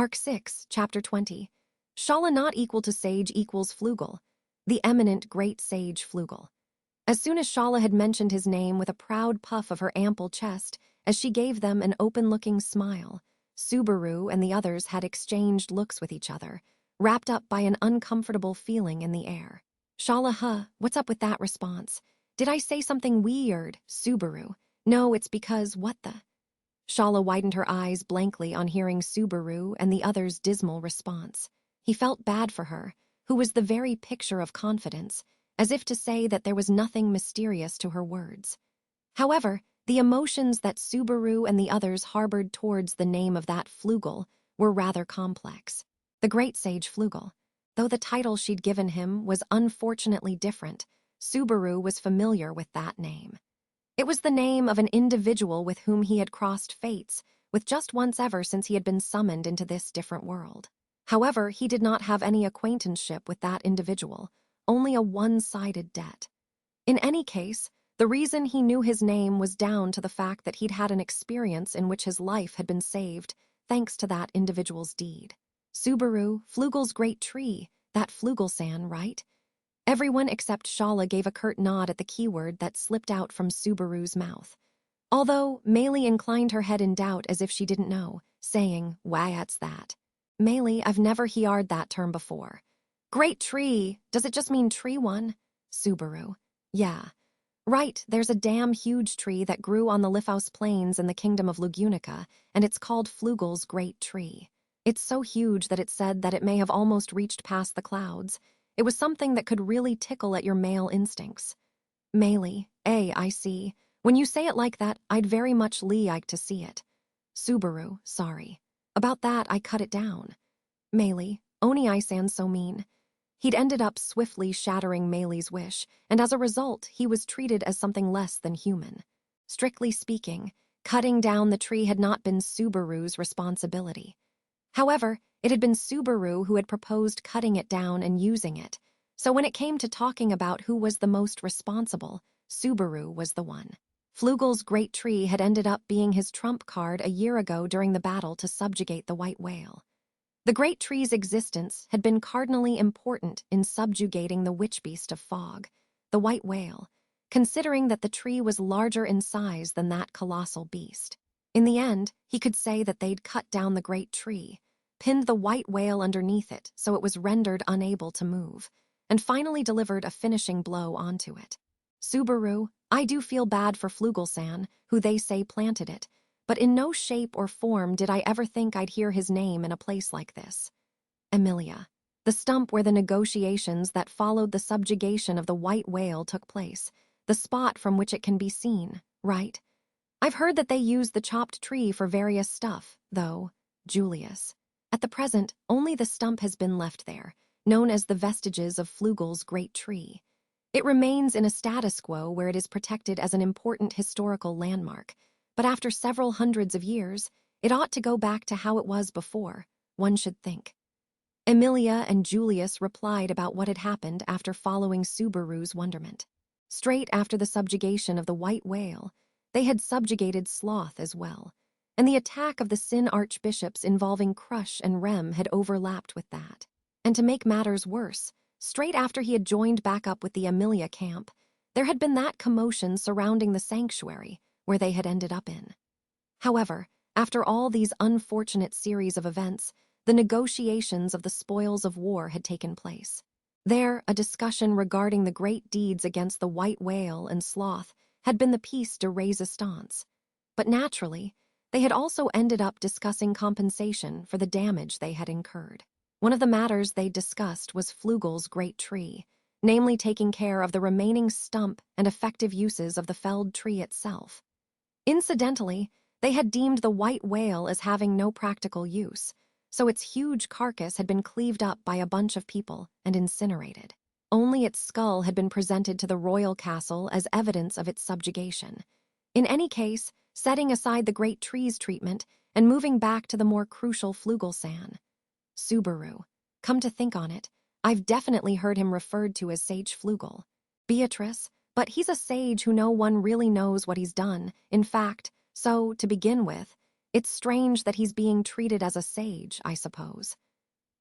Arc 6, Chapter 20. Shaula not equal to sage equals Flugel, the eminent great sage Flugel. As soon as Shaula had mentioned his name with a proud puff of her ample chest, as she gave them an open-looking smile, Subaru and the others had exchanged looks with each other, wrapped up by an uncomfortable feeling in the air. Shaula, what's up with that response? Did I say something weird, Subaru? No, it's because, what the? Shaula widened her eyes blankly on hearing Subaru and the others' dismal response. He felt bad for her, who was the very picture of confidence, as if to say that there was nothing mysterious to her words. However, the emotions that Subaru and the others harbored towards the name of that Flugel were rather complex. The great sage Flugel. Though the title she'd given him was unfortunately different, Subaru was familiar with that name. It was the name of an individual with whom he had crossed fates, with just once ever since he had been summoned into this different world. However, he did not have any acquaintanceship with that individual, only a one-sided debt. In any case, the reason he knew his name was down to the fact that he'd had an experience in which his life had been saved thanks to that individual's deed. Subaru, Flugel's great tree, that Flugel-san, right? Everyone except Shaula gave a curt nod at the keyword that slipped out from Subaru's mouth. Although, Meili inclined her head in doubt as if she didn't know, saying, "Why, that's that." "Meili, I've never heard that term before." "Great tree, does it just mean tree one?" Subaru. "Yeah. Right, there's a damn huge tree that grew on the Lifhouse Plains in the kingdom of Lugunica, and it's called Flugel's great tree. It's so huge that it said that it may have almost reached past the clouds. It was something that could really tickle at your male instincts." "Meili, I see. When you say it like that, I'd very much like to see it." Subaru, sorry. "About that, I cut it down." "Meili, Oni-san so mean." He'd ended up swiftly shattering Meili's wish, and as a result, he was treated as something less than human. Strictly speaking, cutting down the tree had not been Subaru's responsibility. However, it had been Subaru who had proposed cutting it down and using it, so when it came to talking about who was the most responsible, Subaru was the one. Flugel's great tree had ended up being his trump card a year ago during the battle to subjugate the white whale. The great tree's existence had been cardinally important in subjugating the witch beast of fog, the white whale, considering that the tree was larger in size than that colossal beast. In the end, he could say that they'd cut down the great tree, pinned the white whale underneath it so it was rendered unable to move, and finally delivered a finishing blow onto it. "Subaru, I do feel bad for Flugel-san, who they say planted it, but in no shape or form did I ever think I'd hear his name in a place like this." Emilia, the stump where the negotiations that followed the subjugation of the white whale took place, the spot from which it can be seen, right? "I've heard that they use the chopped tree for various stuff, though." Julius. "At the present, only the stump has been left there, known as the vestiges of Flugel's great tree. It remains in a status quo where it is protected as an important historical landmark, but after several hundreds of years, it ought to go back to how it was before, one should think." Emilia and Julius replied about what had happened after following Subaru's wonderment. Straight after the subjugation of the white whale, they had subjugated Sloth as well, and the attack of the Sin archbishops involving Crush and Rem had overlapped with that. And to make matters worse, straight after he had joined back up with the Emilia camp, there had been that commotion surrounding the sanctuary, where they had ended up in. However, after all these unfortunate series of events, the negotiations of the spoils of war had taken place. There, a discussion regarding the great deeds against the white whale and Sloth had been the piece de resistance. But naturally, they had also ended up discussing compensation for the damage they had incurred. One of the matters they discussed was Flugel's great tree, namely taking care of the remaining stump and effective uses of the felled tree itself. Incidentally, they had deemed the white whale as having no practical use, so its huge carcass had been cleaved up by a bunch of people and incinerated. Only its skull had been presented to the royal castle as evidence of its subjugation. In any case, setting aside the great tree's treatment and moving back to the more crucial Flugel-san. Subaru, come to think on it, I've definitely heard him referred to as Sage Flugel. Beatrice, but he's a sage who no one really knows what he's done. In fact, so, to begin with, It's strange that he's being treated as a sage, I suppose.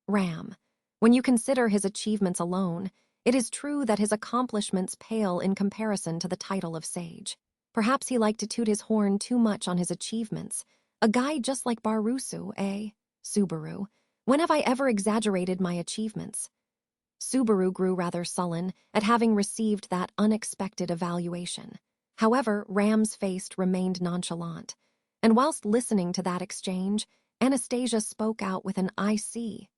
Ram. When you consider his achievements alone, it is true that his accomplishments pale in comparison to the title of sage. Perhaps he liked to toot his horn too much on his achievements. A guy just like Barusu, eh? Subaru. When have I ever exaggerated my achievements? Subaru grew rather sullen at having received that unexpected evaluation. However, Ram's face remained nonchalant. And whilst listening to that exchange, Anastasia spoke out with an "I see."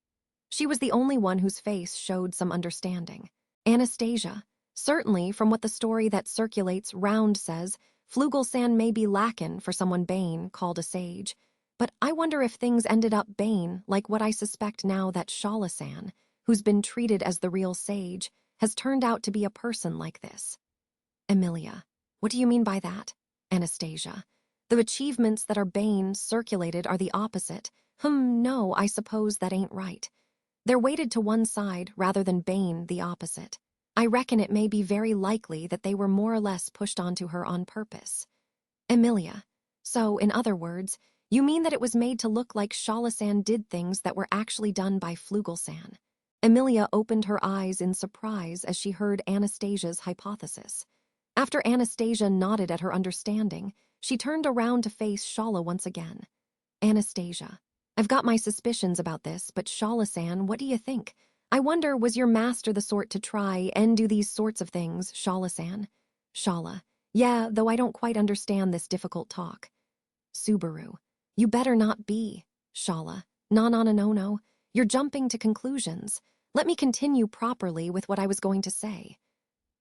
She was the only one whose face showed some understanding. Anastasia. Certainly, from what the story that circulates round says, Flugel-san may be lackin' for someone Bane called a sage. But I wonder if things ended up Bane like what I suspect now that Shaula-san, who's been treated as the real sage, has turned out to be a person like this. Emilia. What do you mean by that? Anastasia. The achievements that are Bane circulated are the opposite. No, I suppose that ain't right. They're weighted to one side rather than Bane the opposite. I reckon it may be very likely that they were more or less pushed onto her on purpose. Emilia. So, in other words, you mean that it was made to look like Shaula-san did things that were actually done by Flugel-san? Emilia opened her eyes in surprise as she heard Anastasia's hypothesis. After Anastasia nodded at her understanding, she turned around to face Shaula once again. Anastasia. I've got my suspicions about this, but Shaula-san, what do you think? I wonder, was your master the sort to try and do these sorts of things, Shaula-san? Shaula. Yeah, though I don't quite understand this difficult talk. Subaru. You better not be. Shaula. No. You're jumping to conclusions. Let me continue properly with what I was going to say.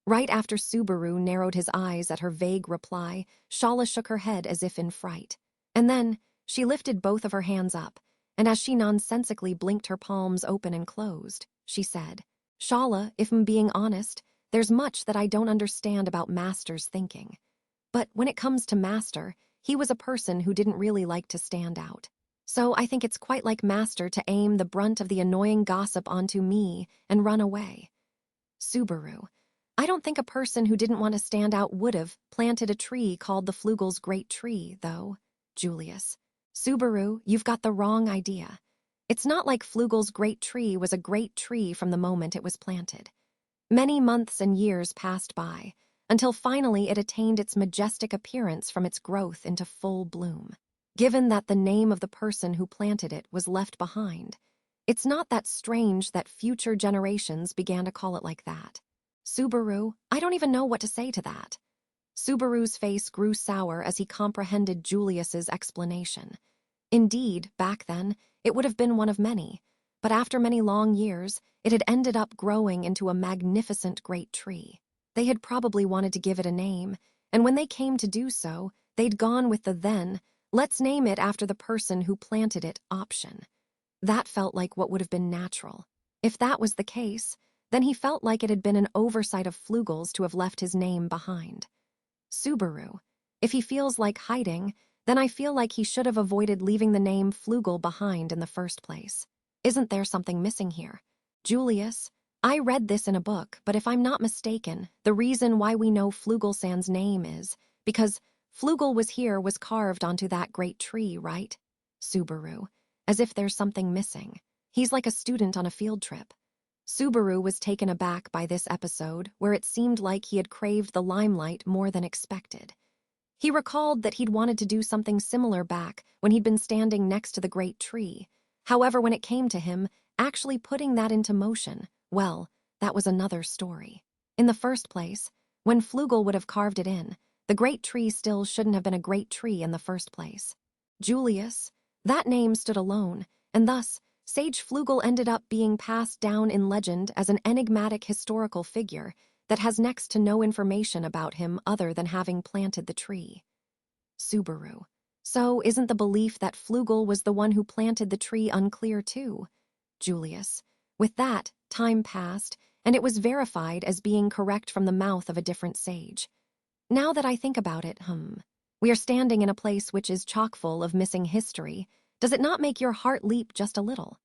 Right after Subaru narrowed his eyes at her vague reply, Shaula shook her head as if in fright. And then, she lifted both of her hands up, and as she nonsensically blinked her palms open and closed, she said, Shaula, if I'm being honest, there's much that I don't understand about Master's thinking. But when it comes to Master, he was a person who didn't really like to stand out. So I think it's quite like Master to aim the brunt of the annoying gossip onto me and run away. Subaru. I don't think a person who didn't want to stand out would have planted a tree called the Flugel's Great Tree, though. Julius. Subaru, you've got the wrong idea. It's not like Flugel's Great Tree was a great tree from the moment it was planted. Many months and years passed by, until finally it attained its majestic appearance from its growth into full bloom. Given that the name of the person who planted it was left behind, it's not that strange that future generations began to call it like that. Subaru, I don't even know what to say to that. Subaru's face grew sour as he comprehended Julius's explanation. Indeed, back then, it would have been one of many, but after many long years, it had ended up growing into a magnificent great tree. They had probably wanted to give it a name, and when they came to do so, they'd gone with the then, let's name it after the person who planted it option. That felt like what would have been natural. If that was the case, then he felt like it had been an oversight of Flugel's to have left his name behind. Subaru. If he feels like hiding, then I feel like he should have avoided leaving the name Flugel behind in the first place. Isn't there something missing here? Julius, I read this in a book, but if I'm not mistaken, the reason why we know Flugel-san's name is because Flugel was carved onto that great tree, right? Subaru. As if there's something missing. He's like a student on a field trip. Subaru was taken aback by this episode, where it seemed like he had craved the limelight more than expected. He recalled that he'd wanted to do something similar back when he'd been standing next to the great tree. However, when it came to him, actually putting that into motion, well, that was another story. In the first place, when Flugel would have carved it in, the great tree still shouldn't have been a great tree in the first place. Julius, that name stood alone, and thus, Sage Flugel ended up being passed down in legend as an enigmatic historical figure that has next to no information about him other than having planted the tree. Subaru. So isn't the belief that Flugel was the one who planted the tree unclear too? Julius. With that, time passed, and it was verified as being correct from the mouth of a different sage. Now that I think about it, we are standing in a place which is chock full of missing history. Does it not make your heart leap just a little?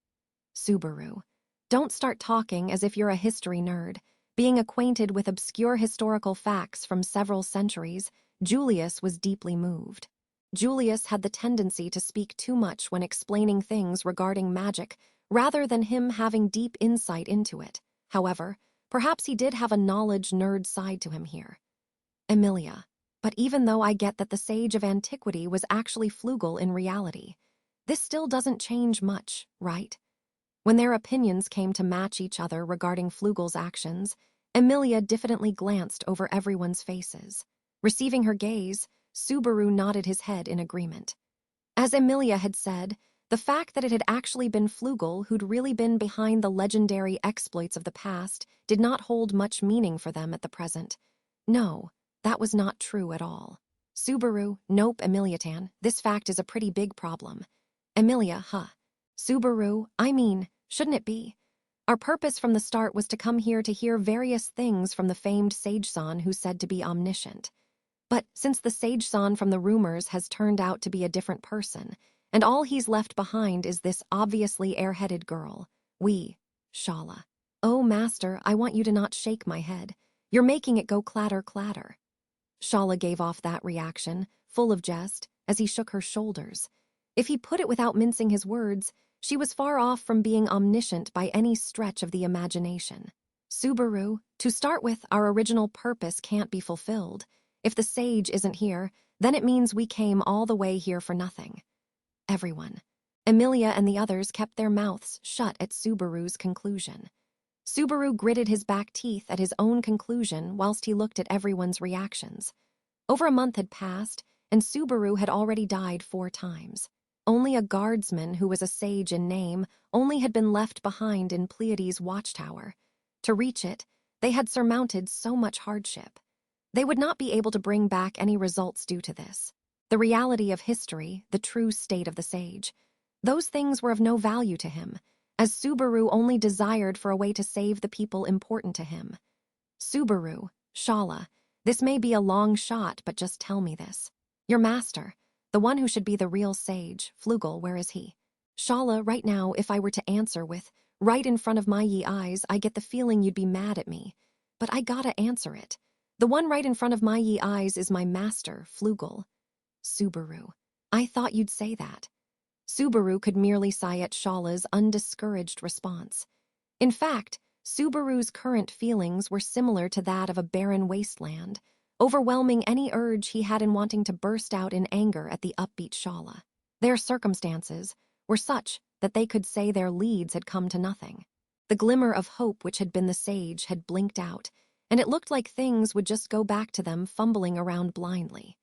Subaru. Don't start talking as if you're a history nerd. Being acquainted with obscure historical facts from several centuries, Julius was deeply moved. Julius had the tendency to speak too much when explaining things regarding magic, rather than him having deep insight into it. However, perhaps he did have a knowledge nerd side to him here. Emilia. But even though I get that the sage of antiquity was actually Flugel in reality, this still doesn't change much, right? When their opinions came to match each other regarding Flugel's actions, Emilia diffidently glanced over everyone's faces. Receiving her gaze, Subaru nodded his head in agreement. As Emilia had said, the fact that it had actually been Flugel who'd really been behind the legendary exploits of the past did not hold much meaning for them at the present. No, that was not true at all. Subaru, nope, Emiliatan, this fact is a pretty big problem. Emilia, huh? Subaru, shouldn't it be? Our purpose from the start was to come here to hear various things from the famed sage-san who's said to be omniscient. But since the sage-san from the rumors has turned out to be a different person, and all he's left behind is this obviously airheaded girl, Shaula. Oh, master, I want you to not shake my head. You're making it go clatter, clatter. Shaula gave off that reaction, full of jest, as he shook her shoulders. If he put it without mincing his words, she was far off from being omniscient by any stretch of the imagination. Subaru, to start with, our original purpose can't be fulfilled. If the sage isn't here, then it means we came all the way here for nothing. Everyone. Emilia and the others kept their mouths shut at Subaru's conclusion. Subaru gritted his back teeth at his own conclusion whilst he looked at everyone's reactions. Over a month had passed, and Subaru had already died 4 times. Only a guardsman who was a sage in name only had been left behind in Pleiades' watchtower. To reach it, they had surmounted so much hardship. They would not be able to bring back any results due to this. The reality of history, the true state of the sage, those things were of no value to him, as Subaru only desired for a way to save the people important to him. Subaru, Shaula, this may be a long shot, but just tell me this. Your master, the one who should be the real sage, Flugel, where is he? Shaula, right now, if I were to answer with, right in front of my ye eyes, I get the feeling you'd be mad at me. But I gotta answer it. The one right in front of my ye eyes is my master, Flugel. Subaru, I thought you'd say that. Subaru could merely sigh at Shaula's undiscouraged response. In fact, Subaru's current feelings were similar to that of a barren wasteland, overwhelming any urge he had in wanting to burst out in anger at the upbeat Shaula. Their circumstances were such that they could say their leads had come to nothing. The glimmer of hope which had been the sage had blinked out, and it looked like things would just go back to them fumbling around blindly.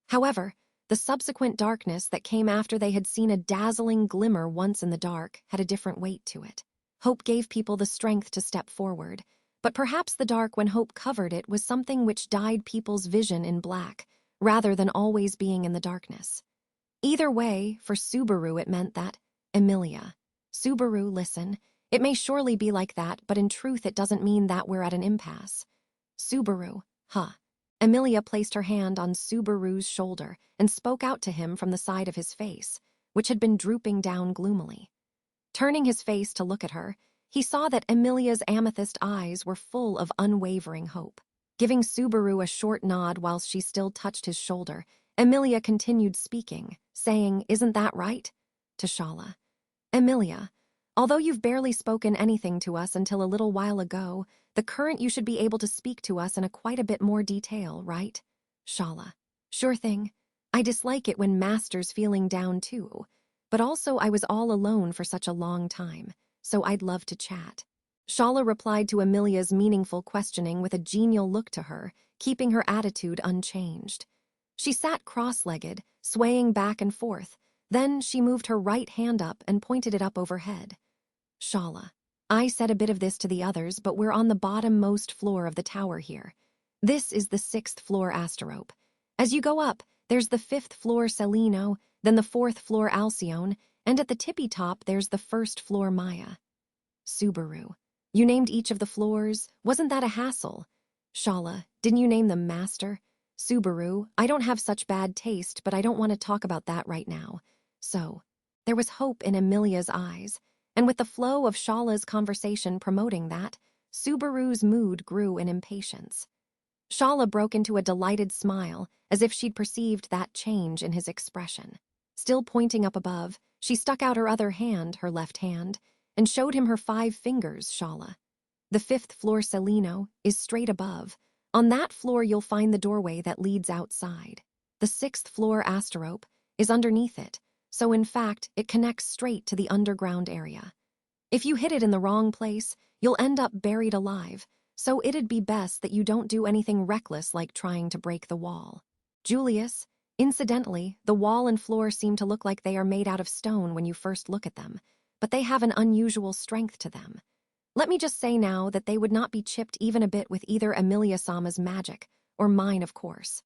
However, the subsequent darkness that came after they had seen a dazzling glimmer once in the dark had a different weight to it. Hope gave people the strength to step forward, but perhaps the dark when hope covered it was something which dyed people's vision in black, rather than always being in the darkness. Either way, for Subaru it meant that, Emilia. Subaru, listen, it may surely be like that, but in truth it doesn't mean that we're at an impasse. Subaru, huh. Emilia placed her hand on Subaru's shoulder and spoke out to him from the side of his face, which had been drooping down gloomily. Turning his face to look at her, he saw that Emilia's amethyst eyes were full of unwavering hope. Giving Subaru a short nod whilst she still touched his shoulder, Emilia continued speaking, saying, "Isn't that right?" to Shaula. "Emilia, although you've barely spoken anything to us until a little while ago, the current you should be able to speak to us in quite a bit more detail, right?" Shaula. "Sure thing. I dislike it when Master's feeling down too, but also I was all alone for such a long time, so I'd love to chat." Shaula replied to Emilia's meaningful questioning with a genial look to her, keeping her attitude unchanged. She sat cross-legged, swaying back and forth. Then she moved her right hand up and pointed it up overhead. "Shaula, I said a bit of this to the others, but we're on the bottom-most floor of the tower here. This is the 6th floor Asterope. As you go up, there's the 5th floor Celino, then the 4th floor Alcyone, and at the tippy top there's the 1st floor Maya." Subaru, you named each of the floors. Wasn't that a hassle? Shaula, didn't you name them Master? Subaru, I don't have such bad taste, but I don't want to talk about that right now. So, there was hope in Emilia's eyes, and with the flow of Shaula's conversation promoting that, Subaru's mood grew in impatience. Shaula broke into a delighted smile, as if she'd perceived that change in his expression. Still pointing up above, she stuck out her other hand, her left hand, and showed him her 5 fingers, Shaula. The 5th floor Celino is straight above. On that floor you'll find the doorway that leads outside. The 6th floor Asterope is underneath it, so in fact it connects straight to the underground area. If you hit it in the wrong place, you'll end up buried alive, so it'd be best that you don't do anything reckless like trying to break the wall. Julius, incidentally, the wall and floor seem to look like they are made out of stone when you first look at them, but they have an unusual strength to them. Let me just say now that they would not be chipped even a bit with either Emilia-sama's magic, or mine, of course.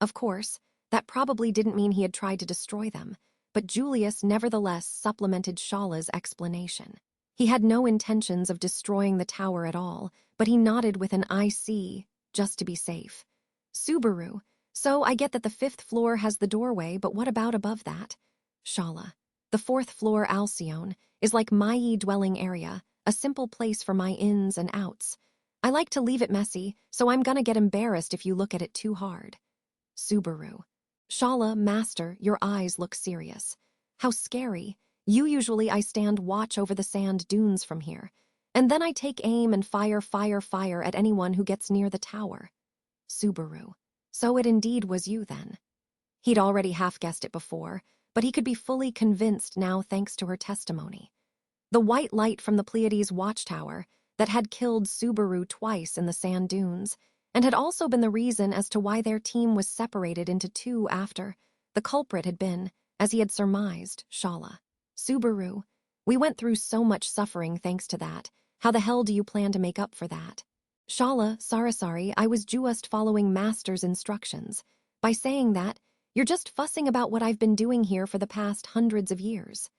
Of course, that probably didn't mean he had tried to destroy them, but Julius nevertheless supplemented Shaula's explanation. He had no intentions of destroying the tower at all, but he nodded with an "I see," just to be safe. Subaru, so I get that the 5th floor has the doorway, but what about above that? Shaula, the 4th floor Alcyone is like my dwelling area, a simple place for my ins and outs. I like to leave it messy, so I'm gonna get embarrassed if you look at it too hard. Subaru. Shaula, master, your eyes look serious. How scary. Usually I stand watch over the sand dunes from here, and then I take aim and fire at anyone who gets near the tower. Subaru. So it indeed was you then. He'd already half-guessed it before, but he could be fully convinced now thanks to her testimony. The white light from the Pleiades watchtower that had killed Subaru twice in the sand dunes, and had also been the reason as to why their team was separated into 2 after. The culprit had been, as he had surmised, Shaula. Subaru, we went through so much suffering thanks to that. How the hell do you plan to make up for that? Shaula, sorry, I was just following Master's instructions. By saying that, you're just fussing about what I've been doing here for the past hundreds of years.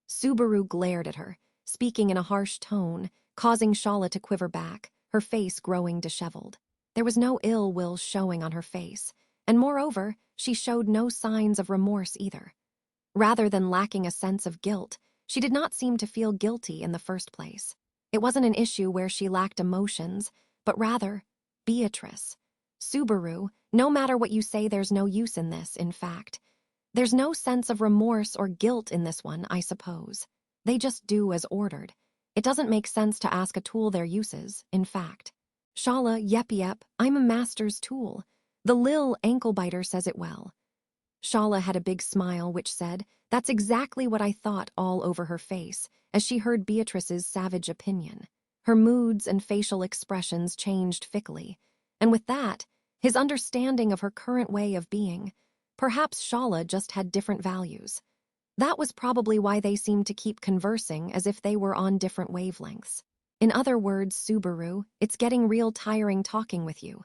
Subaru glared at her, speaking in a harsh tone, causing Shaula to quiver back, her face growing disheveled. There was no ill will showing on her face, and moreover, she showed no signs of remorse either. Rather than lacking a sense of guilt, she did not seem to feel guilty in the first place. It wasn't an issue where she lacked emotions, but rather, Beatrice. Subaru, no matter what you say, there's no use in this, in fact. There's no sense of remorse or guilt in this one, I suppose. They just do as ordered. It doesn't make sense to ask a tool their uses, in fact. Shaula, yep, I'm a master's tool. The Lil ankle-biter says it well. Shaula had a big smile which said, that's exactly what I thought, all over her face, as she heard Beatrice's savage opinion. Her moods and facial expressions changed thickly, and with that, his understanding of her current way of being. Perhaps Shaula just had different values. That was probably why they seemed to keep conversing as if they were on different wavelengths. In other words, Subaru, it's getting real tiring talking with you.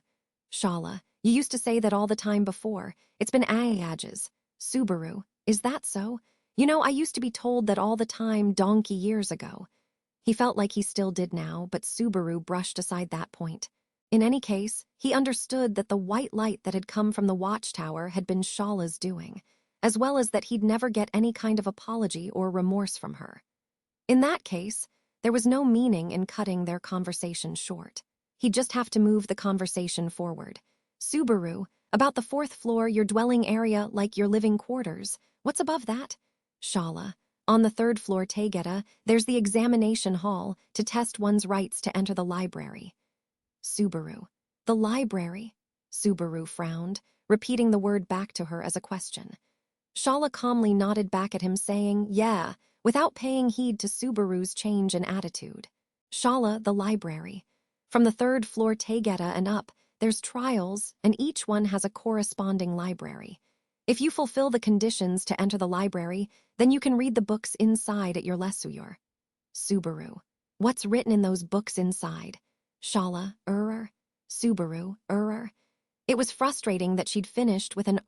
Shaula, you used to say that all the time before. It's been ages. Subaru, is that so? You know, I used to be told that all the time donkey years ago. He felt like he still did now, but Subaru brushed aside that point. In any case, he understood that the white light that had come from the watchtower had been Shaula's doing, as well as that he'd never get any kind of apology or remorse from her. In that case, there was no meaning in cutting their conversation short. He'd just have to move the conversation forward. Subaru, about the 4th floor, your dwelling area, like your living quarters. What's above that? Shaula, on the 3rd floor Taigeta, there's the examination hall to test one's rights to enter the library. Subaru, the library? Subaru frowned, repeating the word back to her as a question. Shaula calmly nodded back at him, saying, yeah, without paying heed to Subaru's change in attitude. Shaula, the library. From the 3rd floor Taigeta and up, there's trials, and each one has a corresponding library. If you fulfill the conditions to enter the library, then you can read the books inside at your leisure. Subaru, what's written in those books inside? Shaula, Subaru, It was frustrating that she'd finished with an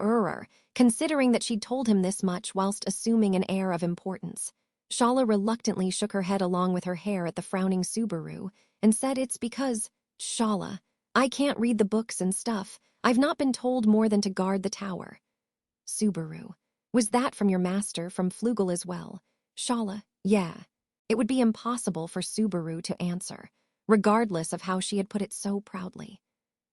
considering that she'd told him this much whilst assuming an air of importance. Shaula reluctantly shook her head along with her hair at the frowning Subaru and said, it's because, Shaula, I can't read the books and stuff. I've not been told more than to guard the tower. Subaru, was that from your master, from Flugel as well? Shaula, yeah. It would be impossible for Subaru to answer, regardless of how she had put it so proudly.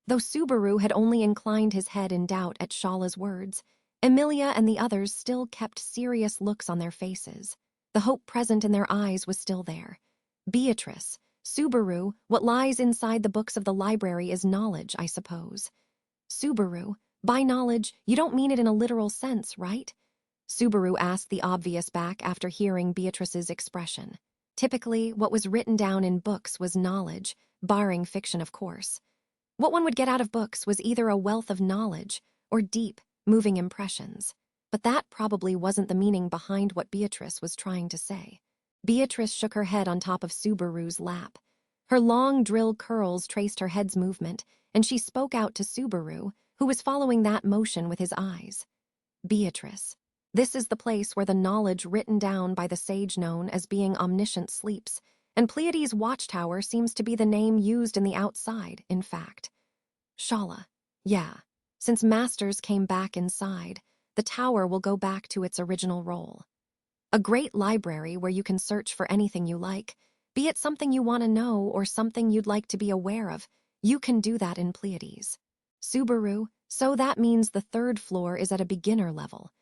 Though Subaru had only inclined his head in doubt at Shaula's words, Emilia and the others still kept serious looks on their faces. The hope present in their eyes was still there. Beatrice, Subaru, what lies inside the books of the library is knowledge, I suppose. Subaru, by knowledge, you don't mean it in a literal sense, right? Subaru asked the obvious back after hearing Beatrice's expression. Typically, what was written down in books was knowledge, barring fiction, of course. What one would get out of books was either a wealth of knowledge or deep, moving impressions. But that probably wasn't the meaning behind what Beatrice was trying to say. Beatrice shook her head on top of Subaru's lap. Her long drill curls traced her head's movement, and she spoke out to Subaru, who was following that motion with his eyes. Beatrice, this is the place where the knowledge written down by the sage known as being omniscient sleeps, and Pleiades' watchtower seems to be the name used in the outside, in fact. Shaula, yeah, since Masters came back inside, the tower will go back to its original role. A great library where you can search for anything you like, be it something you want to know or something you'd like to be aware of, you can do that in Pleiades. Subaru, so that means the third floor is at a beginner level.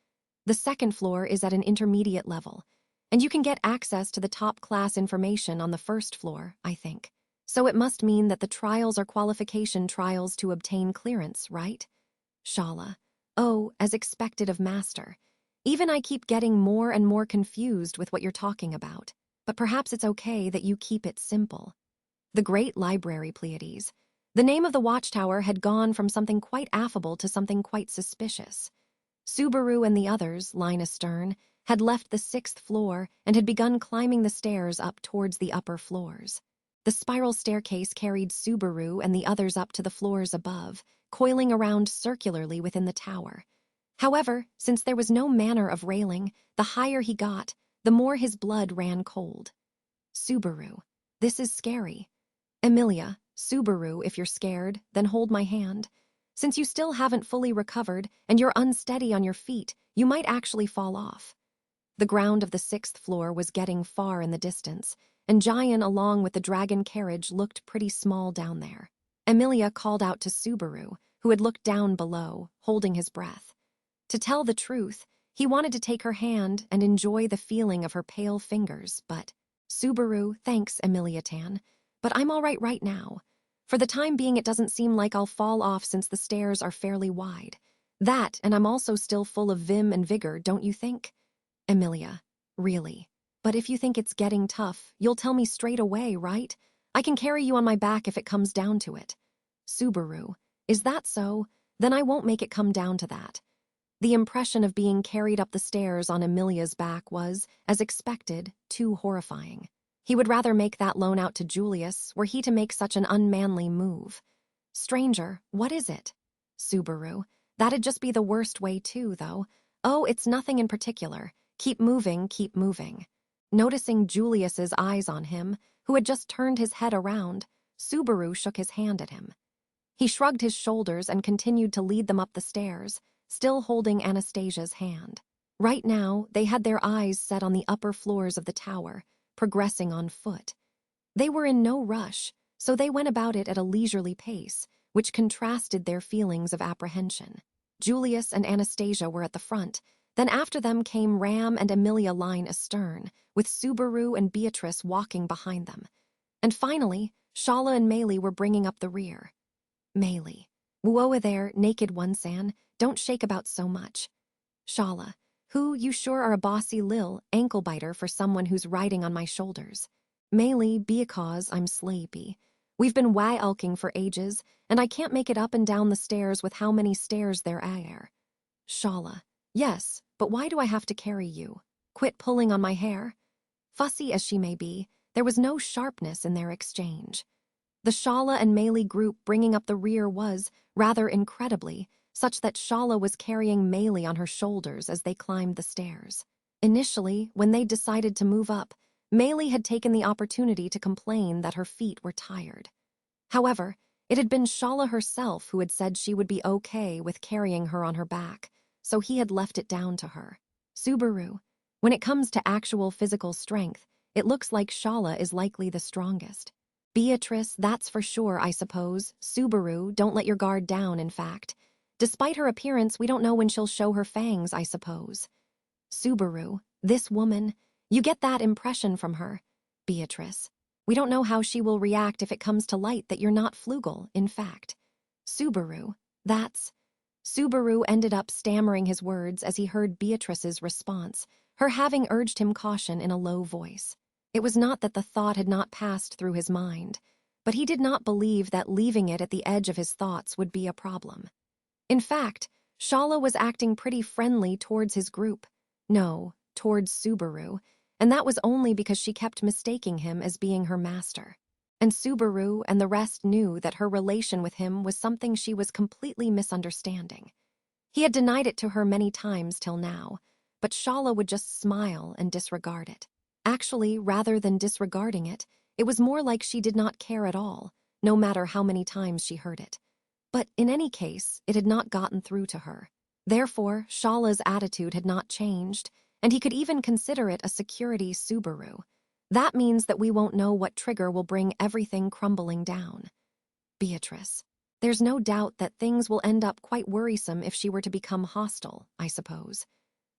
The second floor is at an intermediate level, and you can get access to the top-class information on the first floor, I think. So it must mean that the trials are qualification trials to obtain clearance, right? Shaula, oh, as expected of Master. Even I keep getting more and more confused with what you're talking about, but perhaps it's okay that you keep it simple. The Great Library, Pleiades. The name of the watchtower had gone from something quite affable to something quite suspicious. Subaru and the others, line astern, had left the 6th floor and had begun climbing the stairs up towards the upper floors. The spiral staircase carried Subaru and the others up to the floors above, coiling around circularly within the tower. However, since there was no manner of railing, the higher he got, the more his blood ran cold. Subaru, this is scary. Emilia, Subaru, if you're scared, then hold my hand. Since you still haven't fully recovered and you're unsteady on your feet, you might actually fall off. The ground of the 6th floor was getting far in the distance, and Giant along with the dragon carriage looked pretty small down there. Emilia called out to Subaru, who had looked down below, holding his breath. To tell the truth, he wanted to take her hand and enjoy the feeling of her pale fingers, but, Subaru, thanks, Emilia-tan, but I'm all right now. For the time being, it doesn't seem like I'll fall off since the stairs are fairly wide. That, and I'm also still full of vim and vigor, don't you think? Emilia, really. But if you think it's getting tough, you'll tell me straight away, right? I can carry you on my back if it comes down to it. Subaru, is that so? Then I won't make it come down to that. The impression of being carried up the stairs on Emilia's back was, as expected, too horrifying. He would rather make that loan out to Julius were he to make such an unmanly move. Stranger, what is it? Subaru, that'd just be the worst way too, though. Oh, it's nothing in particular. Keep moving, keep moving. Noticing Julius's eyes on him, who had just turned his head around, Subaru shook his hand at him. He shrugged his shoulders and continued to lead them up the stairs, still holding Anastasia's hand. Right now, they had their eyes set on the upper floors of the tower, progressing on foot. They were in no rush, so they went about it at a leisurely pace, which contrasted their feelings of apprehension. Julius and Anastasia were at the front, then after them came Ram and Emilia line astern, with Subaru and Beatrice walking behind them. And finally, Shaula and Meili were bringing up the rear. Meili, whoa there, naked one, San, don't shake about so much. Shaula, who, you sure are a bossy lil ankle-biter for someone who's riding on my shoulders. Meili, because I'm sleepy. We've been why-ulking for ages, and I can't make it up and down the stairs with how many stairs there are. Shaula, yes, but why do I have to carry you? Quit pulling on my hair. Fussy as she may be, there was no sharpness in their exchange. The Shaula and Meili group bringing up the rear was, rather incredibly, such that Shaula was carrying Meili on her shoulders as they climbed the stairs. Initially, when they decided to move up, Meili had taken the opportunity to complain that her feet were tired. However, it had been Shaula herself who had said she would be okay with carrying her on her back, so he had left it down to her. Subaru, when it comes to actual physical strength, it looks like Shaula is likely the strongest. Beatrice, that's for sure, I suppose. Subaru, don't let your guard down, in fact. Despite her appearance, we don't know when she'll show her fangs, I suppose. Subaru, this woman, you get that impression from her. Beatrice, we don't know how she will react if it comes to light that you're not Flugel, in fact. Subaru, that's... Subaru ended up stammering his words as he heard Beatrice's response, her having urged him caution in a low voice. It was not that the thought had not passed through his mind, but he did not believe that leaving it at the edge of his thoughts would be a problem. In fact, Shaula was acting pretty friendly towards his group. No, towards Subaru, and that was only because she kept mistaking him as being her master. And Subaru and the rest knew that her relation with him was something she was completely misunderstanding. He had denied it to her many times till now, but Shaula would just smile and disregard it. Actually, rather than disregarding it, it was more like she did not care at all, no matter how many times she heard it. But in any case, it had not gotten through to her. Therefore, Shaula's attitude had not changed, and he could even consider it a security Subaru. That means that we won't know what trigger will bring everything crumbling down. Beatrice, there's no doubt that things will end up quite worrisome if she were to become hostile, I suppose.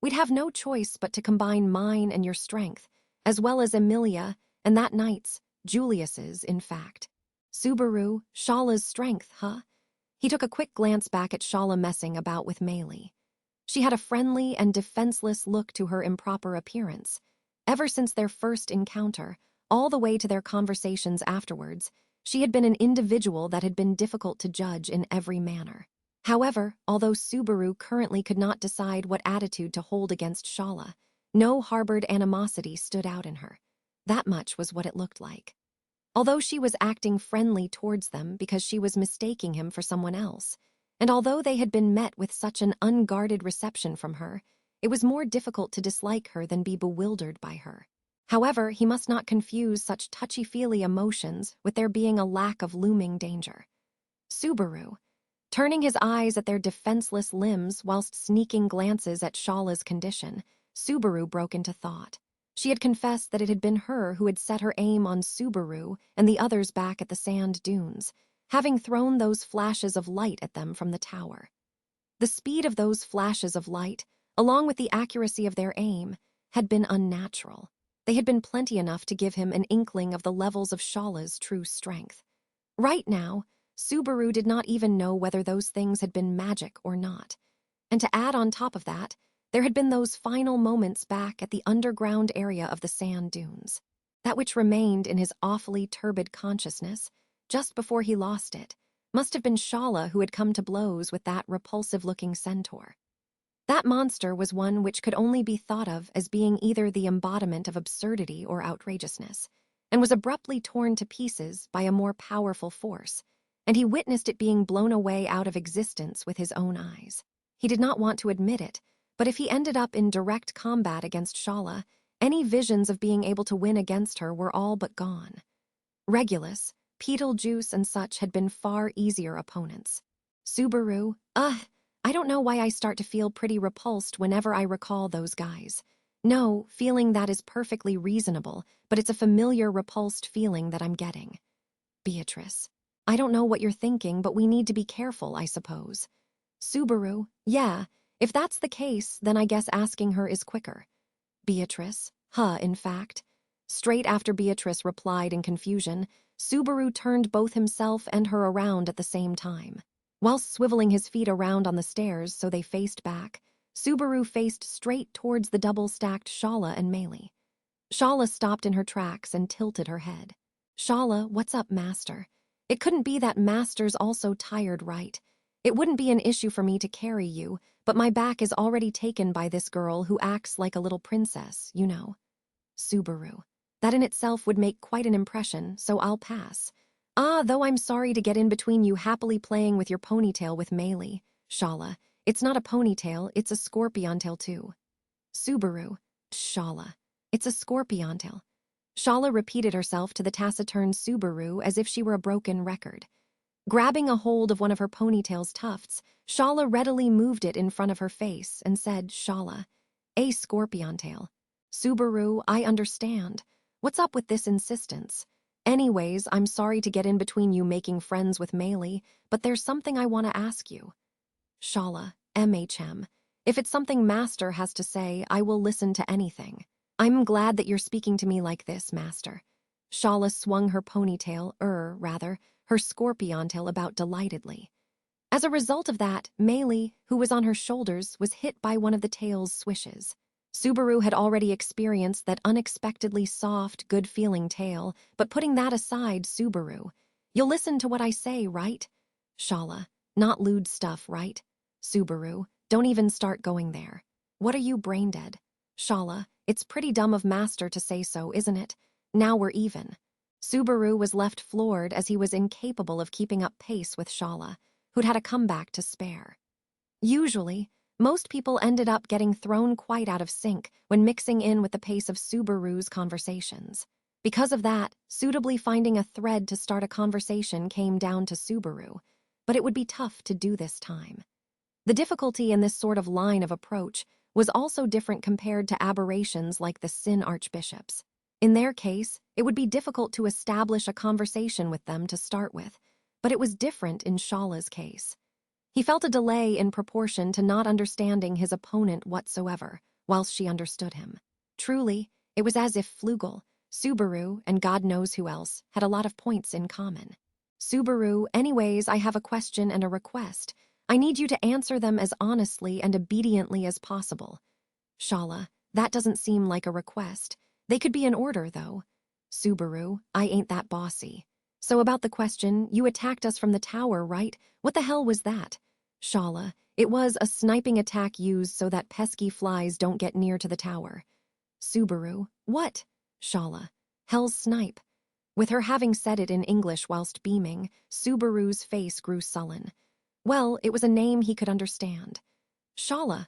We'd have no choice but to combine mine and your strength, as well as Emilia, and that night's, Julius's, in fact. Subaru, Shaula's strength, huh? He took a quick glance back at Shaula messing about with Meili. She had a friendly and defenseless look to her improper appearance. Ever since their first encounter, all the way to their conversations afterwards, she had been an individual that had been difficult to judge in every manner. However, although Subaru currently could not decide what attitude to hold against Shaula, no harbored animosity stood out in her. That much was what it looked like. Although she was acting friendly towards them because she was mistaking him for someone else, and although they had been met with such an unguarded reception from her, it was more difficult to dislike her than be bewildered by her. However, he must not confuse such touchy-feely emotions with there being a lack of looming danger. Subaru, turning his eyes at their defenseless limbs whilst sneaking glances at Shaula's condition, Subaru broke into thought. She had confessed that it had been her who had set her aim on Subaru and the others back at the sand dunes, having thrown those flashes of light at them from the tower. The speed of those flashes of light, along with the accuracy of their aim, had been unnatural. They had been plenty enough to give him an inkling of the levels of Shaula's true strength. Right now, Subaru did not even know whether those things had been magic or not. And to add on top of that, there had been those final moments back at the underground area of the sand dunes. That which remained in his awfully turbid consciousness, just before he lost it, must have been Shaula who had come to blows with that repulsive-looking centaur. That monster was one which could only be thought of as being either the embodiment of absurdity or outrageousness, and was abruptly torn to pieces by a more powerful force, and he witnessed it being blown away out of existence with his own eyes. He did not want to admit it, but if he ended up in direct combat against Shaula, any visions of being able to win against her were all but gone. Regulus, Betelgeuse and such had been far easier opponents. Subaru, I don't know why I start to feel pretty repulsed whenever I recall those guys. No, feeling that is perfectly reasonable, but it's a familiar repulsed feeling that I'm getting. Beatrice, I don't know what you're thinking, but we need to be careful, I suppose. Subaru, yeah, if that's the case, then I guess asking her is quicker. Beatrice, in fact. Straight after Beatrice replied in confusion, Subaru turned both himself and her around at the same time. Whilst swiveling his feet around on the stairs so they faced back, Subaru faced straight towards the double-stacked Shaula and Meili. Shaula stopped in her tracks and tilted her head. Shaula, what's up, Master? It couldn't be that Master's also tired, right? It wouldn't be an issue for me to carry you, but my back is already taken by this girl who acts like a little princess, you know. Subaru. That in itself would make quite an impression, so I'll pass. Though I'm sorry to get in between you happily playing with your ponytail with Meili. Shaula. It's not a ponytail, it's a scorpiontail too. Subaru. Shaula. It's a scorpiontail. Shaula repeated herself to the taciturn Subaru as if she were a broken record. Grabbing a hold of one of her ponytail's tufts, Shaula readily moved it in front of her face and said, Shaula, a scorpiontail. Subaru, I understand. What's up with this insistence? Anyways, I'm sorry to get in between you making friends with Meili, but there's something I want to ask you. Shaula, MHM. If it's something Master has to say, I will listen to anything. I'm glad that you're speaking to me like this, Master. Shaula swung her ponytail, her scorpion tail about delightedly. As a result of that, Meili, who was on her shoulders, was hit by one of the tail's swishes. Subaru had already experienced that unexpectedly soft, good-feeling tail, but putting that aside, Subaru. You'll listen to what I say, right? Shaula, not lewd stuff, right? Subaru, don't even start going there. What are you, brain-dead? Shaula, it's pretty dumb of Master to say so, isn't it? Now we're even. Subaru was left floored as he was incapable of keeping up pace with Shaula, who'd had a comeback to spare. Usually, most people ended up getting thrown quite out of sync when mixing in with the pace of Subaru's conversations. Because of that, suitably finding a thread to start a conversation came down to Subaru, but it would be tough to do this time. The difficulty in this sort of line of approach was also different compared to aberrations like the Sin Archbishops. In their case, it would be difficult to establish a conversation with them to start with, but it was different in Shaula's case. He felt a delay in proportion to not understanding his opponent whatsoever, whilst she understood him. Truly, it was as if Flugel, Subaru, and God knows who else had a lot of points in common. Subaru, anyways, I have a question and a request. I need you to answer them as honestly and obediently as possible. Shaula, that doesn't seem like a request. They could be an order, though. Subaru, I ain't that bossy. So about the question, you attacked us from the tower, right? What the hell was that? Shaula, it was a sniping attack used so that pesky flies don't get near to the tower. Subaru, what? Shaula, hell's snipe. With her having said it in English whilst beaming, Subaru's face grew sullen. Well, it was a name he could understand. Shaula,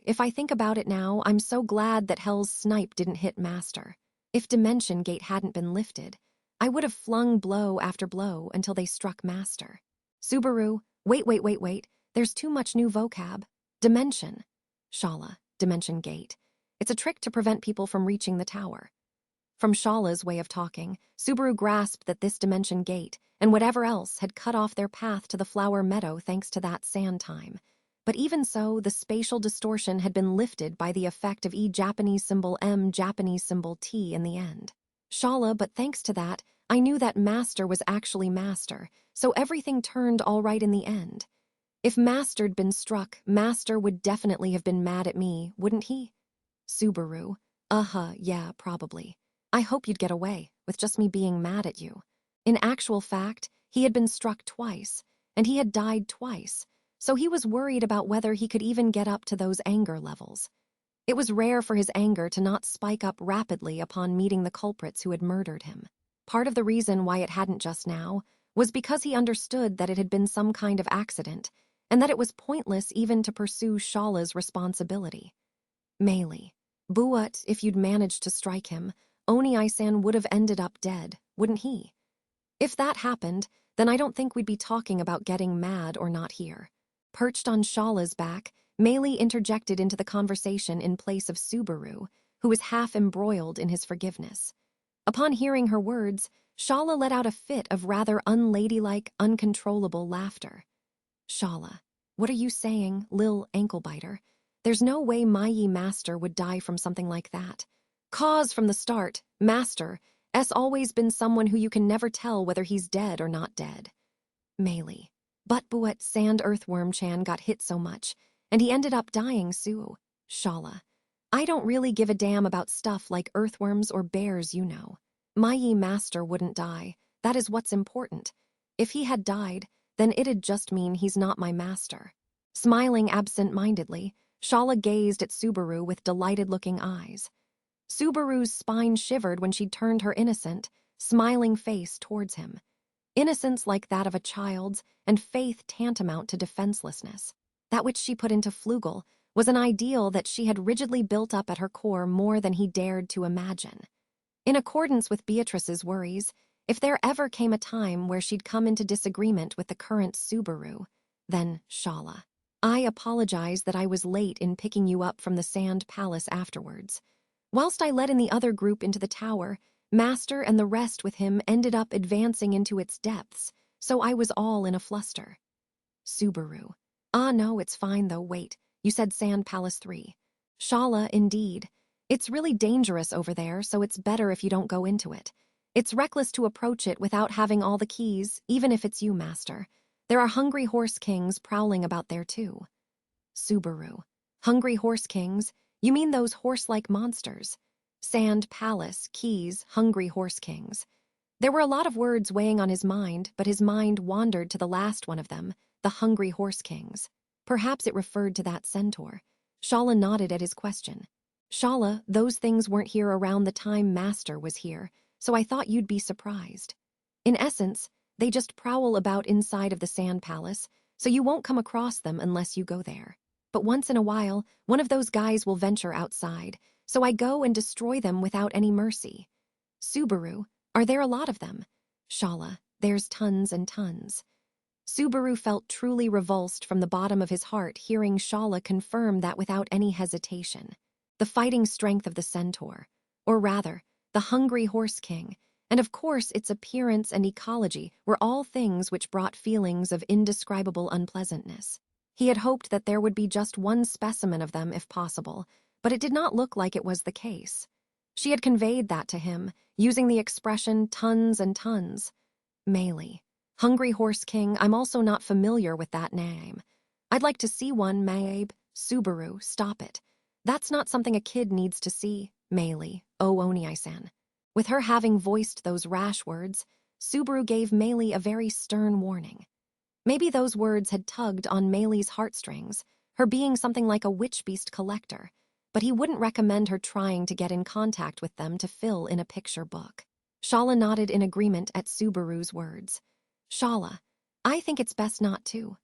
if I think about it now, I'm so glad that Hell's snipe didn't hit Master. If Dimension Gate hadn't been lifted, I would have flung blow after blow until they struck Master. Subaru, wait. There's too much new vocab. Dimension. Shaula, Dimension Gate. It's a trick to prevent people from reaching the tower. From Shaula's way of talking, Subaru grasped that this Dimension Gate, and whatever else, had cut off their path to the flower meadow thanks to that sand time. But even so, the spatial distortion had been lifted by the effect of E Japanese symbol M Japanese symbol T in the end. Shaula, but thanks to that, I knew that Master was actually Master, so everything turned all right in the end. If Master'd been struck, Master would definitely have been mad at me, wouldn't he? Subaru, yeah, probably. I hope you'd get away with just me being mad at you. In actual fact, he had been struck twice, and he had died twice, so he was worried about whether he could even get up to those anger levels. It was rare for his anger to not spike up rapidly upon meeting the culprits who had murdered him. Part of the reason why it hadn't just now was because he understood that it had been some kind of accident, and that it was pointless even to pursue Shaula's responsibility. Meili, Buat, if you'd managed to strike him, Oni-san would have ended up dead, wouldn't he? If that happened, then I don't think we'd be talking about getting mad or not here. Perched on Shaula's back, Meili interjected into the conversation in place of Subaru, who was half embroiled in his forgiveness. Upon hearing her words, Shaula let out a fit of rather unladylike, uncontrollable laughter. Shaula, what are you saying, Lil Anklebiter? There's no way Mai Master would die from something like that. Cause from the start, Master, S always been someone who you can never tell whether he's dead or not dead. Meili, but Buet Sand Earthworm Chan got hit so much, and he ended up dying, Sue. Shaula, I don't really give a damn about stuff like earthworms or bears, you know. Mai Master wouldn't die, that is what's important. If he had died, then it'd just mean he's not my master. Smiling absent-mindedly, Shaula gazed at Subaru with delighted-looking eyes. Subaru's spine shivered when she turned her innocent, smiling face towards him. Innocence like that of a child's, and faith tantamount to defenselessness. That which she put into Flugel was an ideal that she had rigidly built up at her core more than he dared to imagine. In accordance with Beatrice's worries, if there ever came a time where she'd come into disagreement with the current Subaru, then Shaula. I apologize that I was late in picking you up from the Sand Palace afterwards. Whilst I led in the other group into the tower, Master and the rest with him ended up advancing into its depths, so I was all in a fluster. Subaru. Ah, no, it's fine though, wait. You said Sand Palace 3. Shaula, indeed. It's really dangerous over there, so it's better if you don't go into it. It's reckless to approach it without having all the keys, even if it's you, Master. There are hungry horse kings prowling about there too. Subaru. Hungry horse kings? You mean those horse-like monsters? Sand Palace, keys, hungry horse kings. There were a lot of words weighing on his mind, but his mind wandered to the last one of them, the hungry horse kings. Perhaps it referred to that centaur. Shaula nodded at his question. Shaula, those things weren't here around the time Master was here, so I thought you'd be surprised. In essence, they just prowl about inside of the Sand Palace, so you won't come across them unless you go there. But once in a while, one of those guys will venture outside, so I go and destroy them without any mercy. Subaru, are there a lot of them? Shaula, there's tons and tons. Subaru felt truly revulsed from the bottom of his heart hearing Shaula confirm that without any hesitation. The fighting strength of the centaur, or rather, the hungry horse king, and of course its appearance and ecology were all things which brought feelings of indescribable unpleasantness. He had hoped that there would be just one specimen of them if possible, but it did not look like it was the case. She had conveyed that to him, using the expression tons and tons. Meili. Hungry Horse King, I'm also not familiar with that name. I'd like to see one, Maeib. Subaru, stop it. That's not something a kid needs to see, Meili, oh Oni-san. With her having voiced those rash words, Subaru gave Meili a very stern warning. Maybe those words had tugged on Meili's heartstrings, her being something like a witch-beast collector, but he wouldn't recommend her trying to get in contact with them to fill in a picture book. Shaula nodded in agreement at Subaru's words. Shaula, I think it's best not to.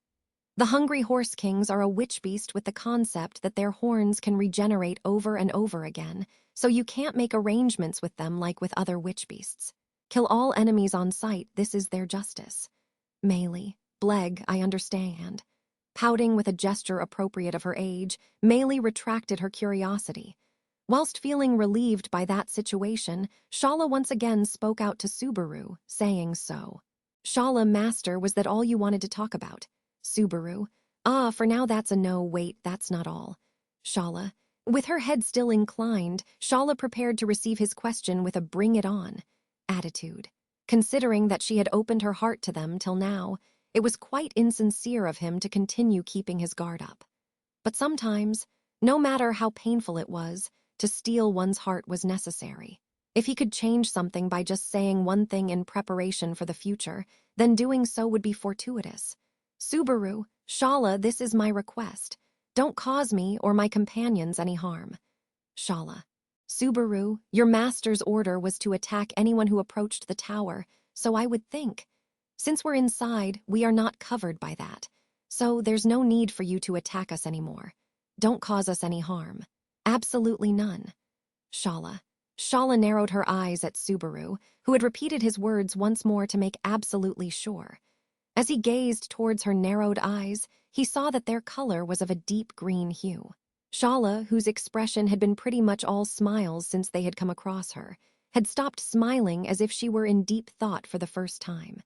The hungry horse kings are a witch beast with the concept that their horns can regenerate over and over again, so you can't make arrangements with them like with other witch beasts. Kill all enemies on sight, this is their justice. Meili, Bleg, I understand. Pouting with a gesture appropriate of her age, Meili retracted her curiosity. Whilst feeling relieved by that situation, Shaula once again spoke out to Subaru, saying so. Shaula, Master, was that all you wanted to talk about? Subaru, for now that's a no, wait, that's not all. Shaula, with her head still inclined, Shaula prepared to receive his question with a bring it on attitude. Considering that she had opened her heart to them till now, it was quite insincere of him to continue keeping his guard up. But sometimes, no matter how painful it was, to steal one's heart was necessary. If he could change something by just saying one thing in preparation for the future, then doing so would be fortuitous. Subaru, Shaula, this is my request. Don't cause me or my companions any harm. Shaula. Subaru, your master's order was to attack anyone who approached the tower, so I would think. Since we're inside, we are not covered by that. So there's no need for you to attack us anymore. Don't cause us any harm. Absolutely none. Shaula. Shaula narrowed her eyes at Subaru, who had repeated his words once more to make absolutely sure. As he gazed towards her narrowed eyes, he saw that their color was of a deep green hue. Shaula, whose expression had been pretty much all smiles since they had come across her, had stopped smiling as if she were in deep thought for the first time.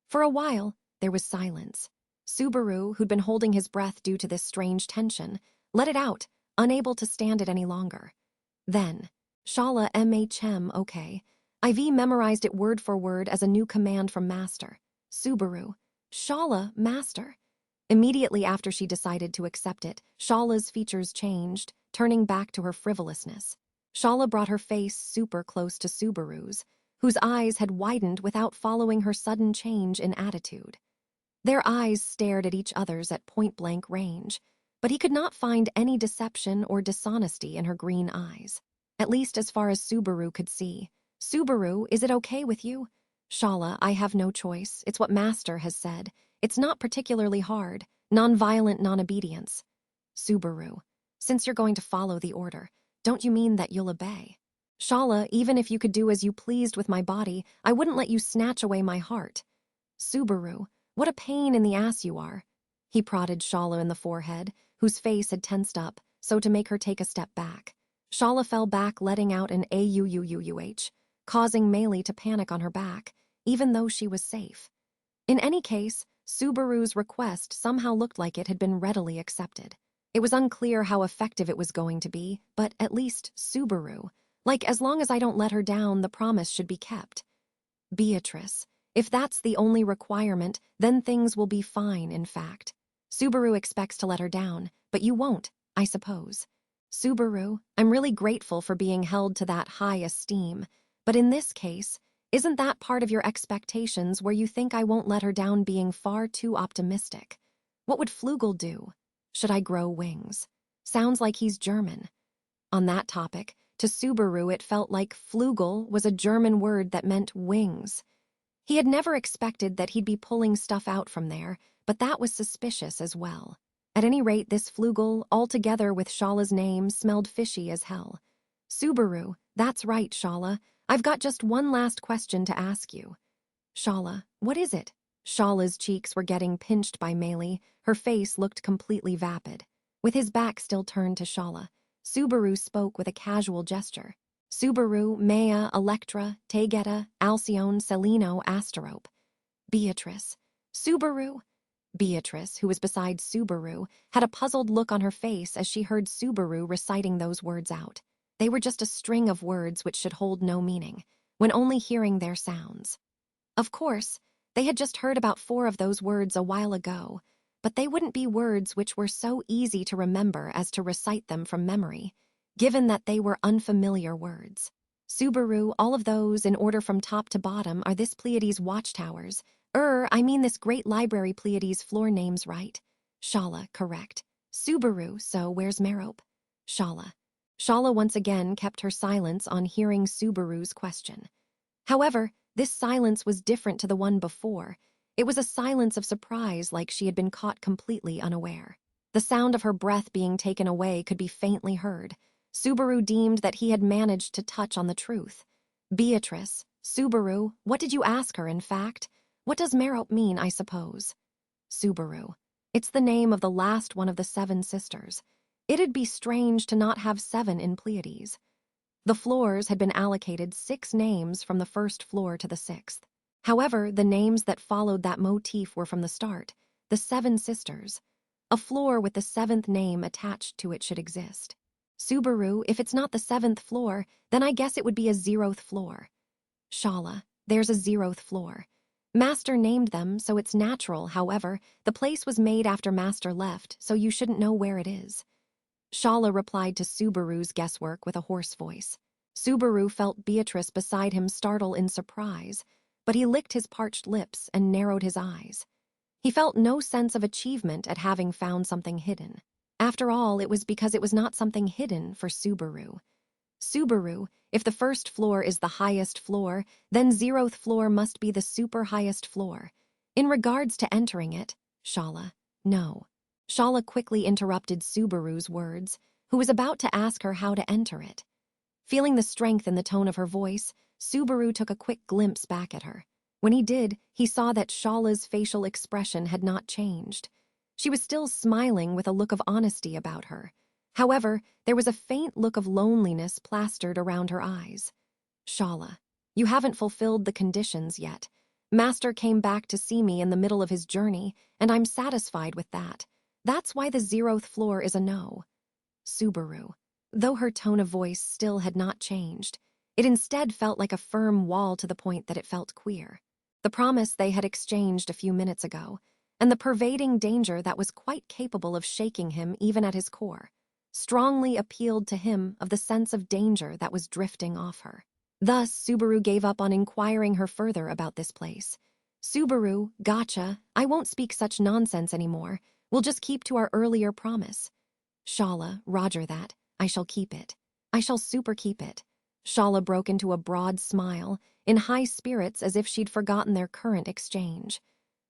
For a while, there was silence. Subaru, who'd been holding his breath due to this strange tension, let it out, unable to stand it any longer. Then, Shaula okay. IV memorized it word for word as a new command from Master. Subaru, Shaula, Master. Immediately after she decided to accept it, Shaula's features changed, turning back to her frivolousness. Shaula brought her face super close to Subaru's, whose eyes had widened without following her sudden change in attitude. Their eyes stared at each other's at point-blank range, but he could not find any deception or dishonesty in her green eyes, at least as far as Subaru could see. Subaru, is it okay with you? Shaula, I have no choice. It's what Master has said. It's not particularly hard. Non-violent non-obedience. Subaru, since you're going to follow the order, don't you mean that you'll obey? Shaula, even if you could do as you pleased with my body, I wouldn't let you snatch away my heart. Subaru, what a pain in the ass you are. He prodded Shaula in the forehead, whose face had tensed up, so to make her take a step back. Shaula fell back, letting out an auuuh. causing Meili to panic on her back, even though she was safe. In any case, Subaru's request somehow looked like it had been readily accepted. It was unclear how effective it was going to be, but at least Subaru. Like, as long as I don't let her down, the promise should be kept. Beatrice, if that's the only requirement, then things will be fine, in fact. Subaru expects to let her down, but you won't, I suppose. Subaru, I'm really grateful for being held to that high esteem, but in this case, isn't that part of your expectations where you think I won't let her down being far too optimistic? What would Flugel do? Should I grow wings? Sounds like he's German. On that topic, to Subaru it felt like Flugel was a German word that meant wings. He had never expected that he'd be pulling stuff out from there, but that was suspicious as well. At any rate, this Flugel, altogether with Shaula's name, smelled fishy as hell. Subaru, that's right, Shaula. I've got just one last question to ask you. Shaula, what is it? Shaula's cheeks were getting pinched by Meili. Her face looked completely vapid. With his back still turned to Shaula, Subaru spoke with a casual gesture. Subaru, Maya, Electra, Tegeta, Alcyone, Celino, Asterope. Beatrice. Subaru. Beatrice, who was beside Subaru, had a puzzled look on her face as she heard Subaru reciting those words out. They were just a string of words which should hold no meaning, when only hearing their sounds. Of course, they had just heard about 4 of those words a while ago, but they wouldn't be words which were so easy to remember as to recite them from memory, given that they were unfamiliar words. Subaru, all of those, in order from top to bottom, are this Pleiades watchtowers. I mean this great library Pleiades floor names, right? Shaula, correct. Subaru, so where's Merope? Shaula. Shaula once again kept her silence on hearing Subaru's question. However, this silence was different to the one before. It was a silence of surprise, like she had been caught completely unaware. The sound of her breath being taken away could be faintly heard. Subaru deemed that he had managed to touch on the truth. Beatrice, Subaru, what did you ask her, in fact? What does Merope mean, I suppose? Subaru. It's the name of the last one of the 7 sisters. It'd be strange to not have 7 in Pleiades. The floors had been allocated 6 names from the first floor to the 6th. However, the names that followed that motif were from the start, the 7 sisters. A floor with the 7th name attached to it should exist. Subaru, if it's not the 7th floor, then I guess it would be a 0th floor. Shaula, there's a 0th floor. Master named them, so it's natural. However, the place was made after Master left, so you shouldn't know where it is. Shaula replied to Subaru's guesswork with a hoarse voice. Subaru felt Beatrice beside him startle in surprise, but he licked his parched lips and narrowed his eyes. He felt no sense of achievement at having found something hidden. After all, it was because it was not something hidden for Subaru. Subaru, if the first floor is the highest floor, then 0th floor must be the super highest floor. In regards to entering it, Shaula, no. Shaula quickly interrupted Subaru's words, who was about to ask her how to enter it. Feeling the strength in the tone of her voice, Subaru took a quick glimpse back at her. When he did, he saw that Shaula's facial expression had not changed. She was still smiling with a look of honesty about her. However, there was a faint look of loneliness plastered around her eyes. Shaula, you haven't fulfilled the conditions yet. Master came back to see me in the middle of his journey, and I'm satisfied with that. That's why the 0th floor is a no. Subaru, though her tone of voice still had not changed, it instead felt like a firm wall to the point that it felt queer. The promise they had exchanged a few minutes ago, and the pervading danger that was quite capable of shaking him even at his core, strongly appealed to him of the sense of danger that was drifting off her. Thus, Subaru gave up on inquiring her further about this place. Subaru, gotcha, I won't speak such nonsense anymore. We'll just keep to our earlier promise. Shaula, roger that. I shall keep it. I shall super keep it. Shaula broke into a broad smile, in high spirits as if she'd forgotten their current exchange.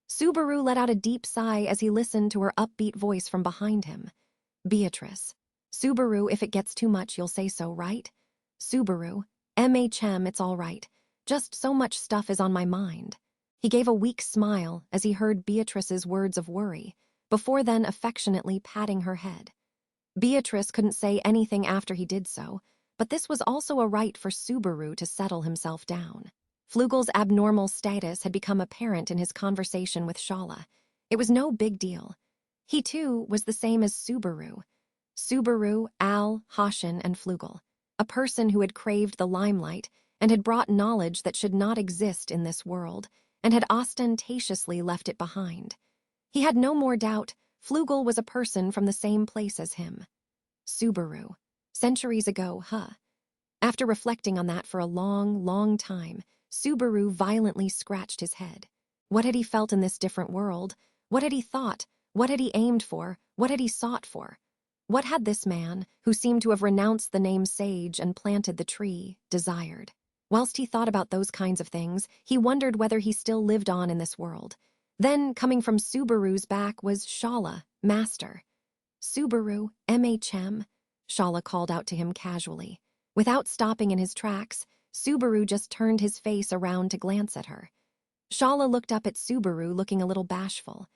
Subaru let out a deep sigh as he listened to her upbeat voice from behind him. Beatrice. Subaru, if it gets too much, you'll say so, right? Subaru. It's all right. Just so much stuff is on my mind. He gave a weak smile as he heard Beatrice's words of worry, before then affectionately patting her head. Beatrice couldn't say anything after he did so, but this was also a right for Subaru to settle himself down. Flugel's abnormal status had become apparent in his conversation with Shaula. It was no big deal. He, too, was the same as Subaru. Subaru, Al, Hashin, and Flugel. A person who had craved the limelight and had brought knowledge that should not exist in this world, and had ostentatiously left it behind. He had no more doubt Flugel was a person from the same place as him. Subaru. Centuries ago, huh? After reflecting on that for a long, long time, Subaru violently scratched his head. What had he felt in this different world? What had he thought? What had he aimed for? What had he sought for? What had this man, who seemed to have renounced the name Sage and planted the tree, desired? Whilst he thought about those kinds of things, he wondered whether he still lived on in this world. Then, coming from Subaru's back, was Shaula, master. Subaru, MHM, Shaula called out to him casually. Without stopping in his tracks, Subaru just turned his face around to glance at her. Shaula looked up at Subaru, looking a little bashful.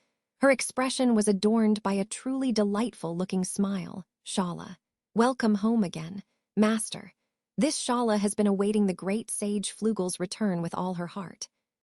Her expression was adorned by a truly delightful-looking smile. Shaula. Welcome home again, master. This Shaula has been awaiting the great sage Flugel's return with all her heart.